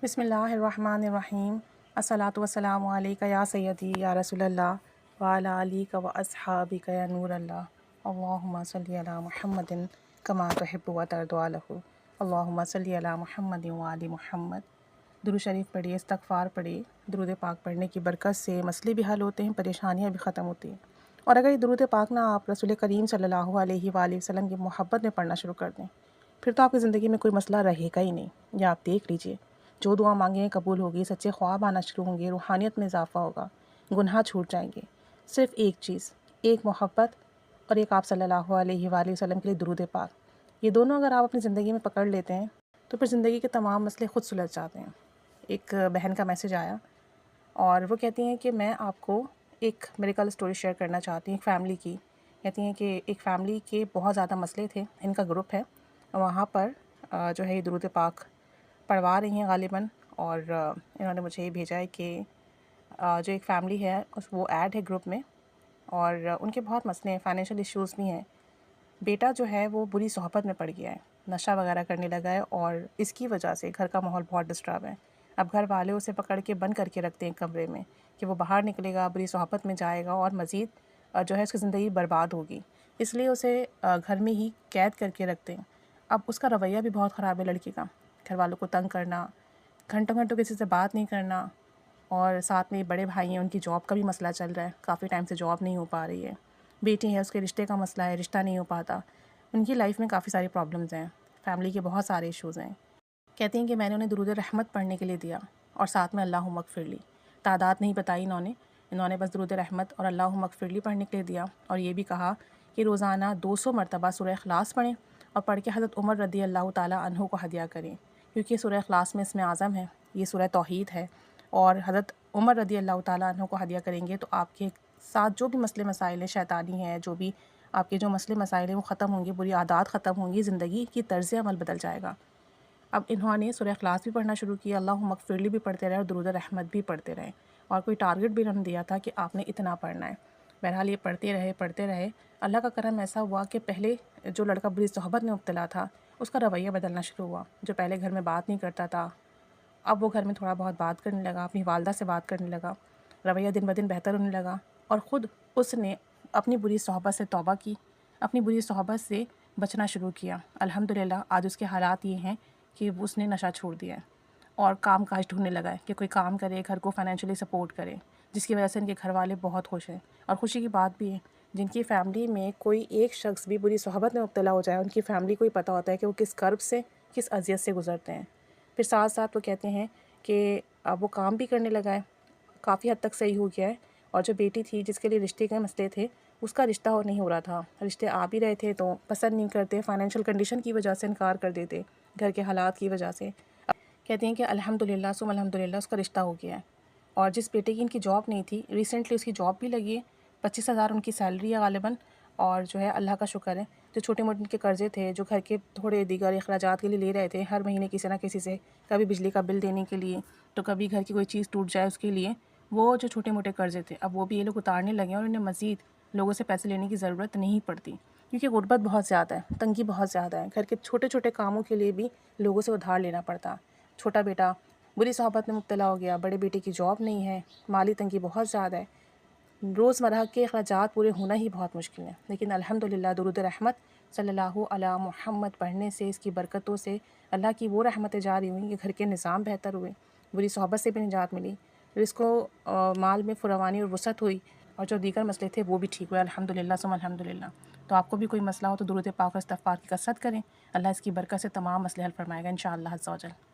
بسم اللہ الرحمن الرحیم الصلاۃ والسلام علیک یا سیدی یا رسول اللہ وعلی آلک و اصحابک یا نور اللہ اللہم صلی علی محمد کما تحب و ترضی عنہ اللہم صلی علی محمد وآل محمد۔ درود شریف پڑھیے، استغفار پڑھیے۔ درود پاک پڑھنے کی برکت سے مسئلے بھی حل ہوتے ہیں، پریشانیاں بھی ختم ہوتی ہیں۔ اور اگر یہ درود پاک نہ آپ رسول کریم صلی اللہ علیہ وآلہ وسلم کی محبت میں پڑھنا شروع کر دیں، پھر تو آپ کی زندگی میں کوئی مسئلہ رہے گا ہی نہیں۔ یا آپ دیکھ لیجئے، جو دعا مانگیں قبول ہوگی، سچے خواب آنا شروع ہوں گے، روحانیت میں اضافہ ہوگا، گناہ چھوٹ جائیں گے۔ صرف ایک چیز، ایک محبت اور ایک آپ صلی اللہ علیہ وآلہ وسلم کے لیے درود پاک، یہ دونوں اگر آپ اپنی زندگی میں پکڑ لیتے ہیں تو پھر زندگی کے تمام مسئلے خود سلجھ جاتے ہیں۔ ایک بہن کا میسج آیا اور وہ کہتی ہیں کہ میں آپ کو ایک میریکل اسٹوری شیئر کرنا چاہتی ہوں، ایک فیملی کی۔ کہتی ہیں کہ ایک فیملی کے بہت زیادہ مسئلے تھے، ان کا گروپ ہے، وہاں پر جو ہے یہ درود پاک پڑھوا رہی ہیں غالباً، اور انہوں نے مجھے یہ بھیجا ہے کہ جو ایک فیملی ہے وہ ایڈ ہے گروپ میں، اور ان کے بہت مسئلے ہیں، فائنینشیل ایشوز بھی ہیں۔ بیٹا جو ہے وہ بری صحبت میں پڑ گیا ہے، نشہ وغیرہ کرنے لگا ہے، اور اس کی وجہ سے گھر کا ماحول بہت ڈسٹرب ہے۔ اب گھر والے اسے پکڑ کے بند کر کے رکھتے ہیں کمرے میں کہ وہ باہر نکلے گا، بری صحبت میں جائے گا، اور مزید جو ہے اس کی زندگی برباد ہوگی، اس لیے اسے گھر میں ہی قید کر کے رکھتے ہیں۔ اب اس کا رویہ بھی بہت خراب ہے لڑکی کا، گھر والوں کو تنگ کرنا، گھنٹوں گھنٹوں کسی سے بات نہیں کرنا، اور ساتھ میں بڑے بھائی ہیں، ان کی جاب کا بھی مسئلہ چل رہا ہے، کافی ٹائم سے جاب نہیں ہو پا رہی ہے۔ بیٹی ہے، اس کے رشتے کا مسئلہ ہے، رشتہ نہیں ہو پاتا۔ ان کی لائف میں کافی ساری پرابلمز ہیں، فیملی کے بہت سارے ایشوز ہیں۔ کہتے ہیں کہ میں نے انہیں درود رحمت پڑھنے کے لیے دیا اور ساتھ میں اللہم اغفر لی، تعداد نہیں بتائی انہوں نے بس درود رحمت اور اللہم اغفر لی پڑھنے کے لیے دیا، اور یہ بھی کہا کہ روزانہ 200 مرتبہ سورہ اخلاص پڑھیں اور پڑھ کے حضرت عمر رضی اللہ تعالیٰ عنہ کو ہدیہ کریں، کیونکہ سورہ اخلاص میں اسم اعظم ہے، یہ سورہ توحید ہے، اور حضرت عمر رضی اللہ تعالیٰ عنہ کو ہدیہ کریں گے تو آپ کے ساتھ جو بھی مسئلے مسائل ہیں، شیطانی ہیں، جو بھی آپ کے جو مسئلے مسائل ہیں وہ ختم ہوں گے، بری عادات ختم ہوں گی، زندگی کی طرز عمل بدل جائے گا۔ اب انہوں نے سورہ اخلاص بھی پڑھنا شروع کیا، اللہم اغفر لی بھی پڑھتے رہے اور درود رحمت بھی پڑھتے رہے، اور کوئی ٹارگٹ بھی انہوں نے دیا تھا کہ آپ نے اتنا پڑھنا ہے۔ بہرحال یہ پڑھتے رہے۔ اللہ کا کرم ایسا ہوا کہ پہلے جو لڑکا بری صحبت میں مبتلا تھا اس کا رویہ بدلنا شروع ہوا، جو پہلے گھر میں بات نہیں کرتا تھا اب وہ گھر میں تھوڑا بہت بات کرنے لگا، اپنی والدہ سے بات کرنے لگا، رویہ دن بدن بہتر ہونے لگا، اور خود اس نے اپنی بری صحبت سے توبہ کی، اپنی بری صحبت سے بچنا شروع کیا۔ الحمدللہ آج اس کے حالات یہ ہیں کہ اس نے نشہ چھوڑ دیا ہے اور کام کاج ڈھونڈنے لگا ہے کہ کوئی کام کرے، گھر کو فائنینشلی سپورٹ کرے، جس کی وجہ سے ان کے گھر والے بہت خوش ہیں۔ اور خوشی کی بات بھی ہے، جن کی فیملی میں کوئی ایک شخص بھی بری صحبت میں مبتلا ہو جائے، ان کی فیملی کو ہی پتہ ہوتا ہے کہ وہ کس کرب سے، کس اذیت سے گزرتے ہیں۔ پھر ساتھ ساتھ وہ کہتے ہیں کہ اب وہ کام بھی کرنے لگا ہے، کافی حد تک صحیح ہو گیا ہے، اور جو بیٹی تھی جس کے لیے رشتے کے مسئلے تھے اس کا رشتہ نہیں ہو رہا تھا، رشتے آ بھی رہے تھے تو پسند نہیں کرتے، فائنینشیل کنڈیشن کی وجہ سے انکار کر دیتے، گھر کے حالات کی وجہ سے۔ کہتے ہیں کہ الحمدللہ ثم الحمدللہ اس کا رشتہ ہو گیا ہے، اور جس بیٹے کی ان کی جاب نہیں تھی ریسنٹلی اس کی جاب بھی لگی ہے، 25,000 ان کی سیلری ہے غالباً، اور جو ہے اللہ کا شکر ہے، جو چھوٹے موٹے ان کے قرضے تھے، جو گھر کے تھوڑے دیگر اخراجات کے لیے لے رہے تھے ہر مہینے کسی نہ کسی سے، کبھی بجلی کا بل دینے کے لیے تو کبھی گھر کی کوئی چیز ٹوٹ جائے اس کے لیے، وہ جو چھوٹے موٹے قرضے تھے اب وہ بھی یہ لوگ اتارنے لگے ہیں، اور انہیں مزید لوگوں سے پیسے لینے کی ضرورت نہیں پڑتی، کیونکہ غربت بہت زیادہ ہے، تنگی بہت زیادہ ہے، گھر کے چھوٹے چھوٹے کاموں کے لیے بھی لوگوں سے ادھار لینا پڑتا۔ چھوٹا بیٹا بری صحبت میں مبتلا ہو گیا، بڑے بیٹے کی جاب نہیں ہے، مالی تنگی بہت زیادہ ہے، روزمرہ کے اخراجات پورے ہونا ہی بہت مشکل ہے، لیکن الحمدللہ درود رحمت صلی اللہ علی محمد پڑھنے سے، اس کی برکتوں سے اللہ کی وہ رحمتیں جاری ہوئیں کہ گھر کے نظام بہتر ہوئے، بری صحبت سے بھی نجات ملی، رزق و مال میں فراوانی اور وسعت ہوئی، اور جو دیگر مسئلے تھے وہ بھی ٹھیک ہوئے، الحمدللہ ثم الحمدللہ۔ تو آپ کو بھی کوئی مسئلہ ہو تو درود پاک اور استغفار کی کثرت کریں، اللہ اس کی برکت سے تمام مسئلے حل فرمائے گا انشاءاللہ عز و جل۔